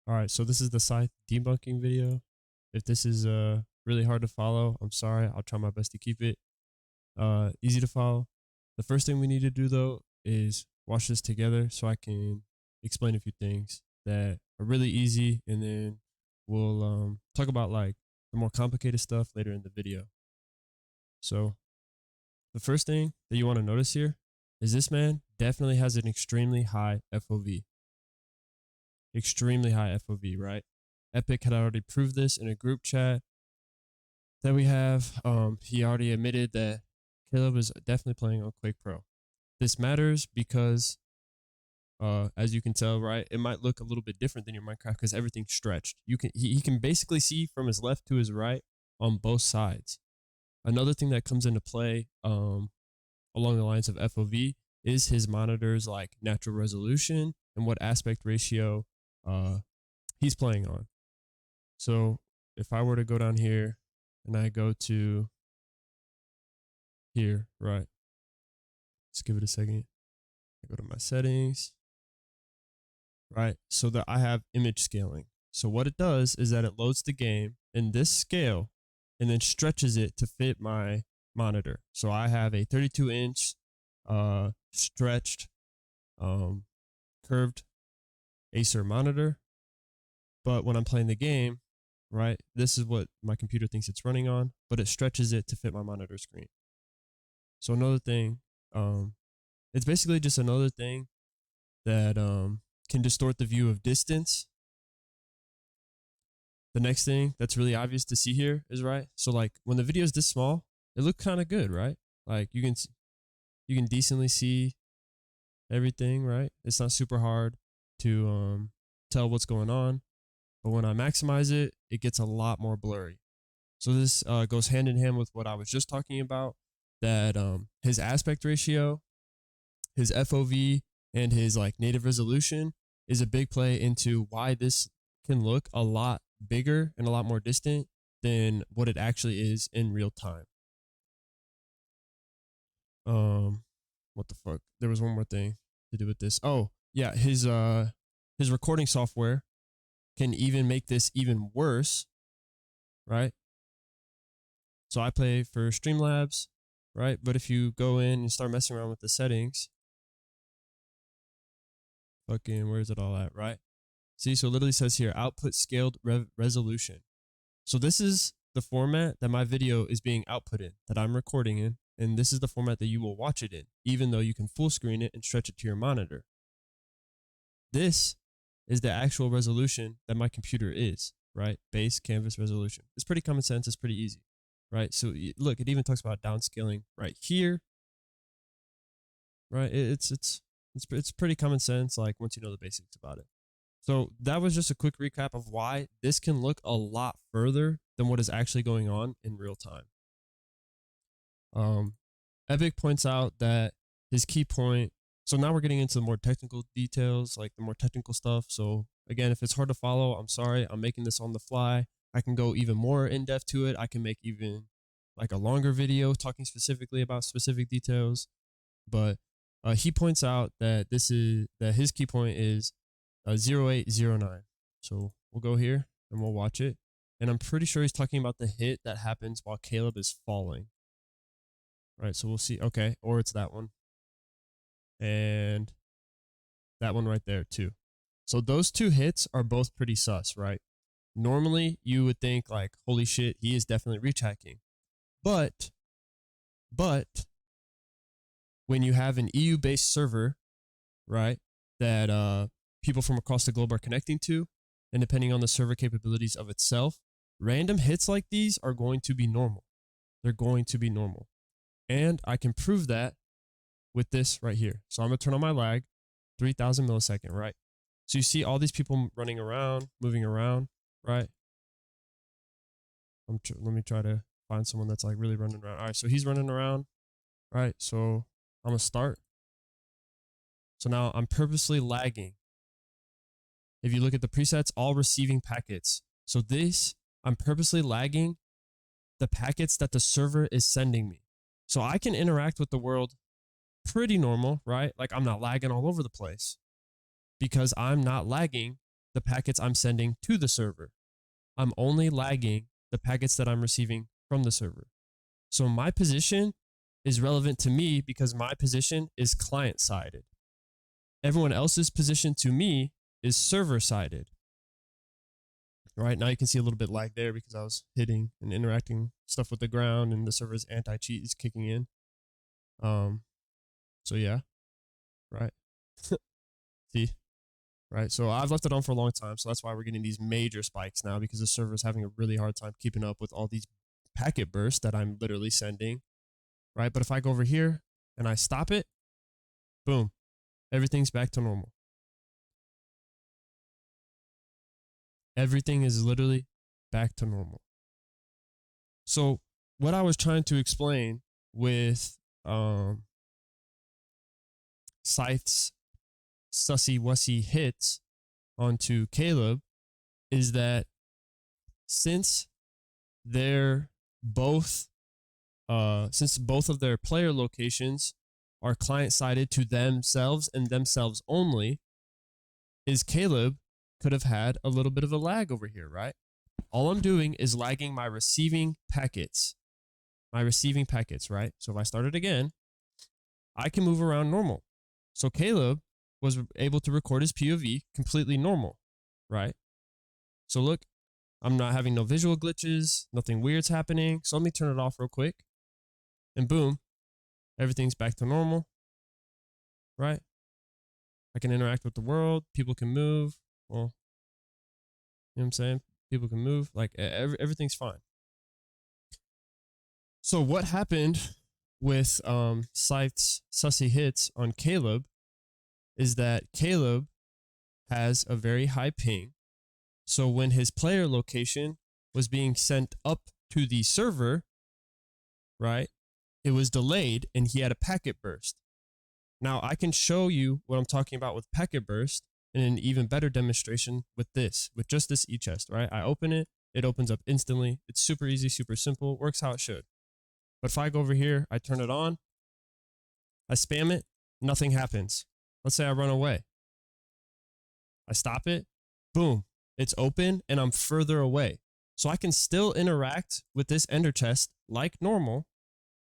All right, so this is the scythe debunking video. If this is really hard to follow, I'm sorry. I'll try my best to keep it easy to follow. The first thing we need to do though is watch this together so I can explain a few things that are really easy, and then we'll talk about like the more complicated stuff later in the video. So the first thing that you want to notice here is this man definitely has an extremely high FOV. Extremely high FOV, right? Epic had already proved this in a group chat that we have. He already admitted that Caleb is definitely playing on Quake Pro. This matters because, as you can tell, right, it might look a little bit different than your Minecraft because everything's stretched. He can basically see from his left to his right on both sides. Another thing that comes into play along the lines of FOV is his monitor's like natural resolution and what aspect ratio he's playing on. So if I were to go down here and I go to here, right? Let's give it a second. I go to my settings, right? So that I have image scaling. So what it does is that it loads the game in this scale and then stretches it to fit my monitor. So I have a 32-inch stretched curved Acer monitor. But when I'm playing the game, right, this is what my computer thinks it's running on, but it stretches it to fit my monitor screen. So another thing, it's basically just another thing that can distort the view of distance. The next thing that's really obvious to see here is, right, so like when the video is this small, it looks kind of good, right? Like you can decently see everything, right? It's not super hard to tell what's going on. But when I maximize it, it gets a lot more blurry. So this goes hand in hand with what I was just talking about, that his aspect ratio, his FOV, and his like native resolution is a big play into why this can look a lot bigger and a lot more distant than what it actually is in real time. What the fuck? There was one more thing to do with this. Oh, yeah, his recording software can even make this even worse, right? So I play for Streamlabs, right? But if you go in and start messing around with the settings, fucking, where's it all at, right? See, so it literally says here, output scaled resolution. So this is the format that my video is being output in, that I'm recording in, and this is the format that you will watch it in, even though you can full screen it and stretch it to your monitor. This is the actual resolution that my computer is, right? Base canvas resolution. It's pretty common sense. It's pretty easy, right? So look, it even talks about downscaling right here, right? It's pretty common sense, like once you know the basics about it. So that was just a quick recap of why this can look a lot further than what is actually going on in real time. Epic points out that his key point. So now we're getting into the more technical details, like the more technical stuff. So again, if it's hard to follow, I'm sorry. I'm making this on the fly. I can go even more in depth to it. I can make even like a longer video talking specifically about specific details. But he points out that his key point is 0809. So we'll go here and we'll watch it. And I'm pretty sure he's talking about the hit that happens while Caleb is falling. Right, so we'll see. Okay, or it's that one. And that one right there too. So those two hits are both pretty sus, right? Normally you would think like, holy shit, he is definitely reach hacking. But when you have an EU-based server, right, that people from across the globe are connecting to, and depending on the server capabilities of itself, random hits like these are going to be normal. They're going to be normal. And I can prove that with this right here. So I'm going to turn on my lag, 3000 millisecond, right? So you see all these people running around, moving around, right? Let me try to find someone that's like really running around. All right, so he's running around, right? So I'm going to start. So now I'm purposely lagging. If you look at the presets, all receiving packets. So this, I'm purposely lagging the packets that the server is sending me. So I can interact with the world pretty normal, right? Like I'm not lagging all over the place because I'm not lagging the packets I'm sending to the server. I'm only lagging the packets that I'm receiving from the server. So my position is relevant to me because my position is client-sided. Everyone else's position to me is server-sided. Right now you can see a little bit lag there because I was hitting and interacting stuff with the ground and the server's anti-cheat is kicking in. So yeah, right. See, right. So I've left it on for a long time. So that's why we're getting these major spikes now because the server is having a really hard time keeping up with all these packet bursts that I'm literally sending. Right. But if I go over here and I stop it, boom, everything's back to normal. Everything is literally back to normal. So what I was trying to explain with Scythe's sussy wussy hits onto Caleb is that since they're both since both of their player locations are client-sided to themselves and themselves only, is Caleb could have had a little bit of a lag over here, right? All I'm doing is lagging my receiving packets. Right? So if I start it again, I can move around normal. So Caleb was able to record his POV completely normal, right? So look, I'm not having no visual glitches, nothing weird's happening. So let me turn it off real quick. And boom, everything's back to normal, right? I can interact with the world. People can move. Well, you know what I'm saying? People can move. Like everything's fine. So what happened with Scythe's sussy hits on Caleb is that Caleb has a very high ping. So when his player location was being sent up to the server, right, it was delayed and he had a packet burst. Now I can show you what I'm talking about with packet burst in an even better demonstration with just this e-chest, right? I open it, it opens up instantly. It's super easy, super simple, works how it should. But if I go over here, I turn it on, I spam it, nothing happens. Let's say I run away. I stop it, boom, it's open and I'm further away. So I can still interact with this ender chest like normal,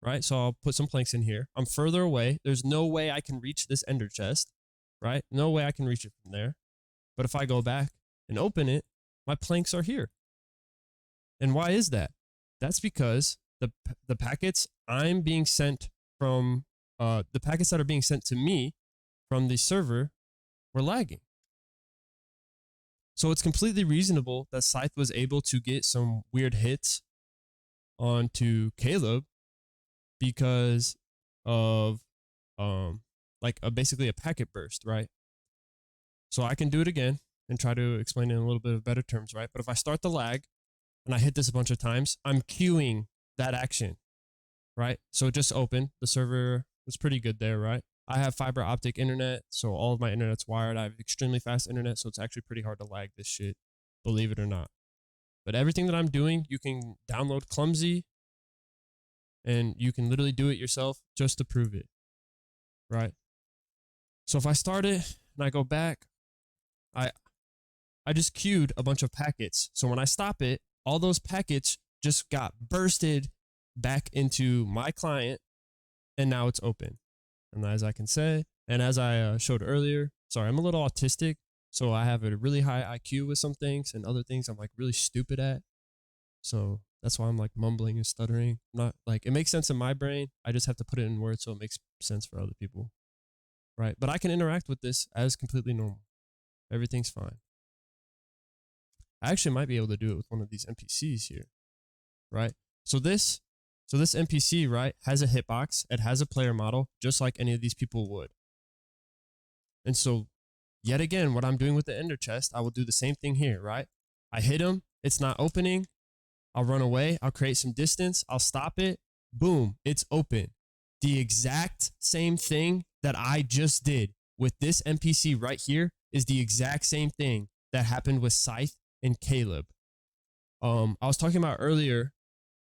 right? So I'll put some planks in here. I'm further away. There's no way I can reach this ender chest, right? No way I can reach it from there. But if I go back and open it, my planks are here. And why is that? That's because the packets I'm being sent from, the packets that are being sent to me from the server were lagging. So it's completely reasonable that Scythe was able to get some weird hits onto Caleb because of basically a packet burst, right? So I can do it again and try to explain it in a little bit of better terms, right? But if I start the lag and I hit this a bunch of times, I'm queuing that action, right? So it just opened. The server was pretty good there, right? I have fiber optic internet, so all of my internet's wired. I have extremely fast internet, so it's actually pretty hard to lag this shit, believe it or not. But everything that I'm doing, you can download Clumsy, and you can literally do it yourself just to prove it, right? So if I start it and I go back, I just queued a bunch of packets. So when I stop it, all those packets just got bursted back into my client, and now it's open. And as I can say, and as I showed earlier, sorry, I'm a little autistic, so I have a really high IQ with some things, and other things I'm like really stupid at. So that's why I'm like mumbling and stuttering. Not like it makes sense in my brain. I just have to put it in words so it makes sense for other people. Right? But I can interact with this as completely normal. Everything's fine. I actually might be able to do it with one of these NPCs here. Right? So this NPC, right, has a hitbox. It has a player model, just like any of these people would. And so, yet again, what I'm doing with the ender chest, I will do the same thing here, right? I hit him. It's not opening. I'll run away. I'll create some distance. I'll stop it. Boom. It's open. The exact same thing that I just did with this NPC right here is the exact same thing that happened with Scythe and Caleb. I was talking about earlier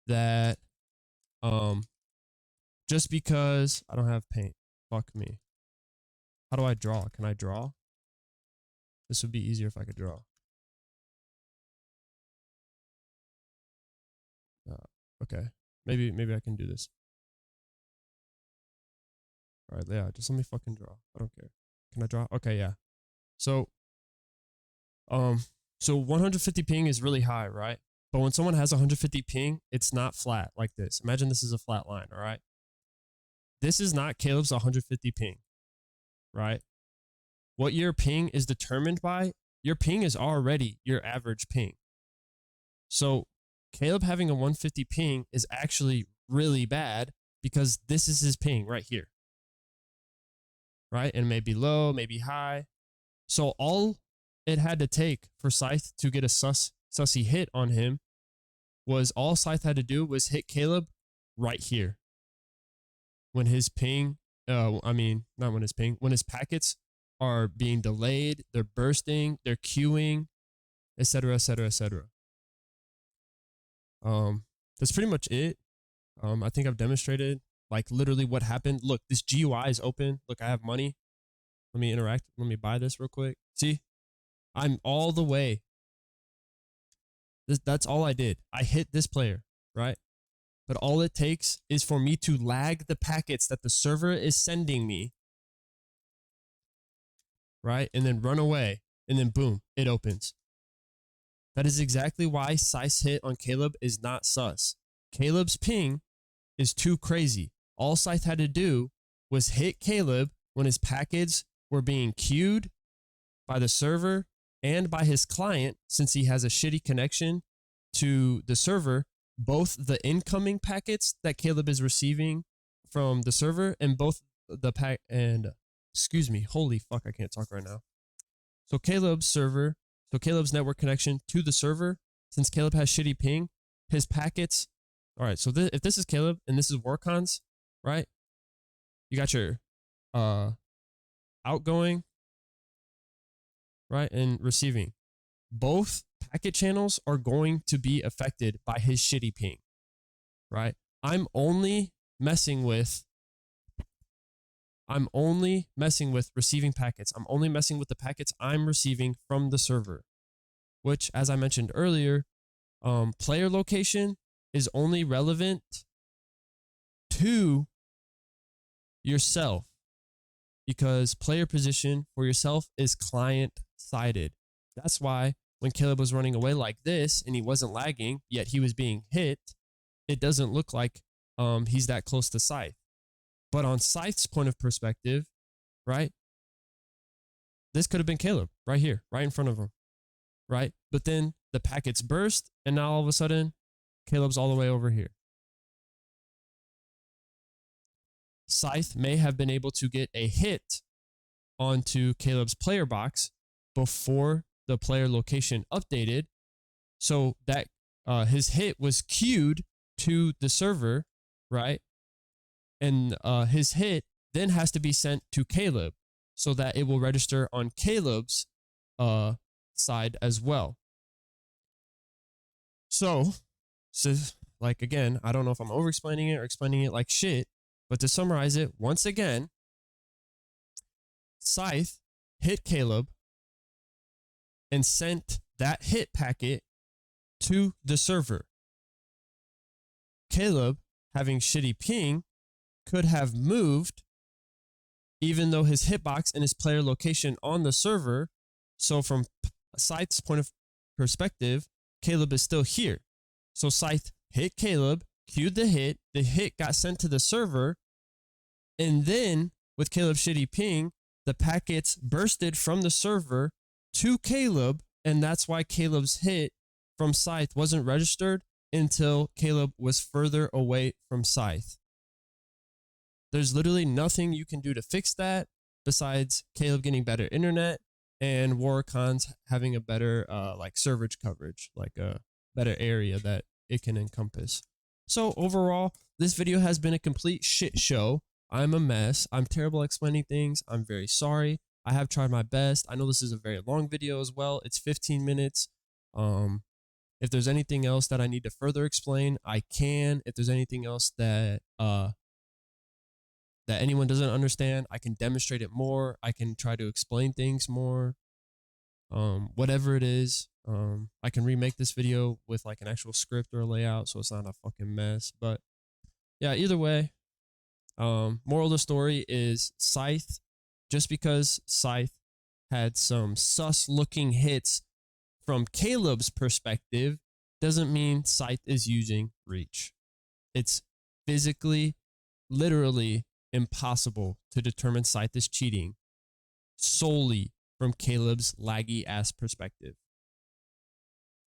that just because I don't have paint, fuck me. How do I draw? Can I draw? This would be easier if I could draw. Okay, maybe I can do this. All right, yeah, just let me fucking draw. I don't care. Can I draw? Okay, yeah. So, um, so 150 ping is really high, right? But when someone has 150 ping, it's not flat like this. Imagine this is a flat line, all right? This is not Caleb's 150 ping, right? What your ping is determined by, your ping is already your average ping. So Caleb having a 150 ping is actually really bad because this is his ping right here, right? And maybe low, maybe high. So all it had to take for Scythe to get a sussy hit on him was all Scythe had to do was hit Caleb right here. When his ping, not when his ping, when his packets are being delayed, they're bursting, they're queuing, etc., etc., etc. That's pretty much it. I think I've demonstrated like literally what happened. Look, this GUI is open. Look, I have money. Let me interact. Let me buy this real quick. See, I'm all the way. That's all I did. I hit this player, right? But all it takes is for me to lag the packets that the server is sending me, right? And then run away. And then boom, it opens. That is exactly why Scythe's hit on Caleb is not sus. Caleb's ping is too crazy. All Scythe had to do was hit Caleb when his packets were being queued by the server and by his client, since he has a shitty connection to the server. Both the incoming packets that Caleb is receiving from the server and both the excuse me, holy fuck, I can't talk right now. So Caleb's network connection to the server, since Caleb has shitty ping, his packets. All right, so if this is Caleb and this is Warcons, right? You got your outgoing, right, and receiving. Both packet channels are going to be affected by his shitty ping, right? I'm only messing with receiving packets. I'm only messing with the packets I'm receiving from the server, which, as I mentioned earlier, player location is only relevant to yourself, because player position for yourself is client-sided. That's why when Caleb was running away like this and he wasn't lagging, yet he was being hit, it doesn't look like he's that close to Scythe. But on Scythe's point of perspective, right, this could have been Caleb right here, right in front of him, right? But then the packets burst, and now all of a sudden, Caleb's all the way over here. Scythe may have been able to get a hit onto Caleb's player box before the player location updated, so that his hit was queued to the server, right? And his hit then has to be sent to Caleb so that it will register on Caleb's side as well. So like, again, I don't know if I'm over-explaining it or explaining it like shit, but to summarize it, once again, Scythe hit Caleb and sent that hit packet to the server. Caleb, having shitty ping, could have moved even though his hitbox and his player location on the server. So from Scythe's point of perspective, Caleb is still here. So Scythe hit Caleb, queued the hit got sent to the server, and then with Caleb's shitty ping, the packets bursted from the server to Caleb, and that's why Caleb's hit from Scythe wasn't registered until Caleb was further away from Scythe. There's literally nothing you can do to fix that besides Caleb getting better internet and Warcons having a better like serverage coverage, like a better area that it can encompass. So overall, this video has been a complete shit show. I'm a mess. I'm terrible at explaining things. I'm very sorry. I have tried my best. I know this is a very long video as well. It's 15 minutes. If there's anything else that I need to further explain, I can. If there's anything else that that anyone doesn't understand, I can demonstrate it more. I can try to explain things more. Whatever it is, I can remake this video with like an actual script or a layout, so it's not a fucking mess. But yeah, either way, moral of the story is Scythe, just because Scythe had some sus looking hits from Caleb's perspective, doesn't mean Scythe is using reach. It's physically, literally impossible to determine Scythe is cheating solely from Caleb's laggy ass perspective.